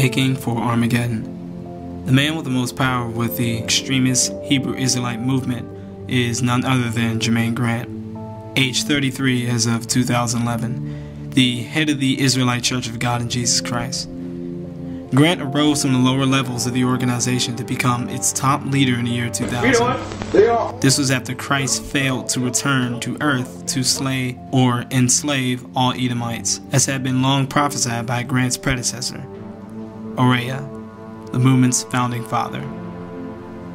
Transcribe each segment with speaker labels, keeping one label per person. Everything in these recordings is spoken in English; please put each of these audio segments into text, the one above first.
Speaker 1: aching for Armageddon. The man with the most power with the extremist Hebrew Israelite movement is none other than Jermaine Grant, age 33 as of 2011, the head of the Israelite Church of God in Jesus Christ. Grant arose from the lower levels of the organization to become its top leader in the year 2000. This was after Christ failed to return to earth to slay or enslave all Edomites, as had been long prophesied by Grant's predecessor, Uriah, the movement's founding father.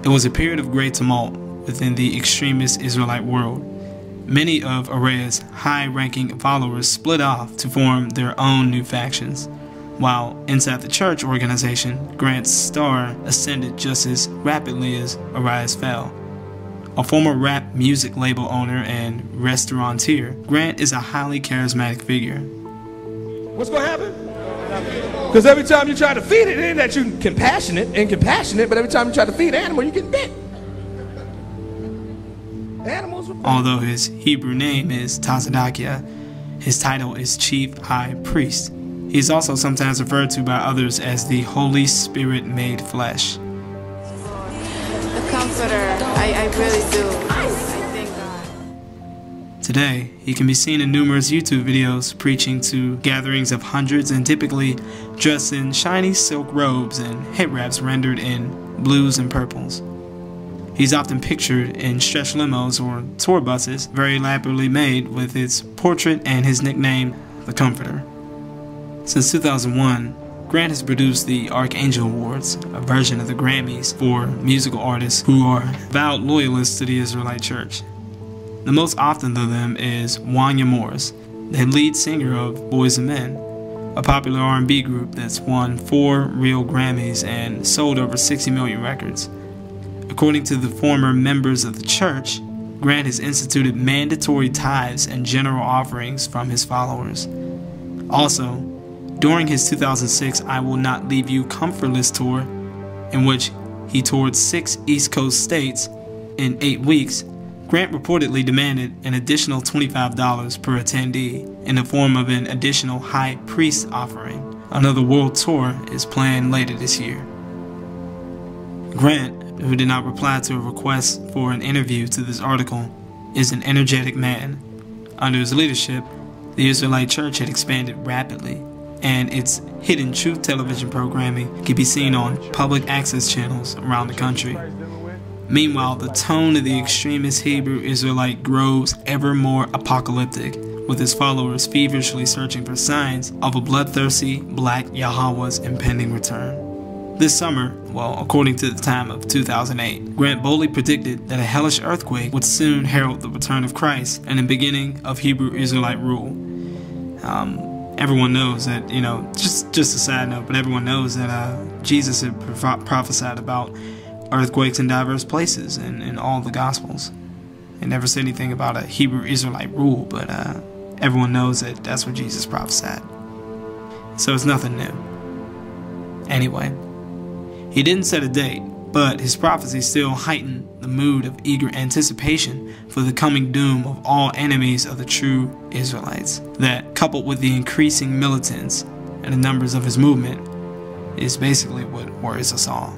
Speaker 1: It was a period of great tumult within the extremist Israelite world. Many of Uriah's high-ranking followers split off to form their own new factions, while inside the church organization, Grant's star ascended just as rapidly as Uriah's fell. A former rap music label owner and restaurateur, Grant is a highly charismatic figure.
Speaker 2: What's going to happen? Because every time you try to feed it, it ain't that you're compassionate, but every time you try to feed an animal, you get bit. Animals.
Speaker 1: Although his Hebrew name is Tazadakia, his title is Chief High Priest. He is also sometimes referred to by others as the Holy Spirit made flesh.
Speaker 3: The Comforter, I really do. I thank God.
Speaker 1: Today, he can be seen in numerous YouTube videos preaching to gatherings of hundreds and typically dressed in shiny silk robes and head wraps rendered in blues and purples. He's often pictured in stretch limos or tour buses, very elaborately made with his portrait and his nickname, the Comforter. Since 2001, Grant has produced the Archangel Awards, a version of the Grammys for musical artists who are vowed loyalists to the Israelite Church. The most often of them is Wanya Morris, the lead singer of Boys and Men, a popular R&B group that's won 4 real Grammys and sold over 60 million records. According to the former members of the church, Grant has instituted mandatory tithes and general offerings from his followers. Also, during his 2006 I Will Not Leave You Comfortless tour, in which he toured 6 East Coast states in 8 weeks, Grant reportedly demanded an additional $25 per attendee in the form of an additional high priest offering. Another world tour is planned later this year. Grant, who did not reply to a request for an interview to this article, is an energetic man. Under his leadership, the Israelite Church had expanded rapidly, and its hidden truth television programming can be seen on public access channels around the country. Meanwhile, the tone of the extremist Hebrew Israelite grows ever more apocalyptic, with his followers feverishly searching for signs of a bloodthirsty black Yahweh's impending return. This summer, well, according to the time of 2008, Grant boldly predicted that a hellish earthquake would soon herald the return of Christ and the beginning of Hebrew Israelite rule. Everyone knows that, just a side note, but everyone knows that Jesus had prophesied about earthquakes in diverse places in all the Gospels. It never said anything about a Hebrew Israelite rule, but everyone knows that that's what Jesus prophesied. So it's nothing new. Anyway, he didn't set a date, but his prophecy still heightened the mood of eager anticipation for the coming doom of all enemies of the true Israelites. That, coupled with the increasing militants and the numbers of his movement, is basically what worries us all.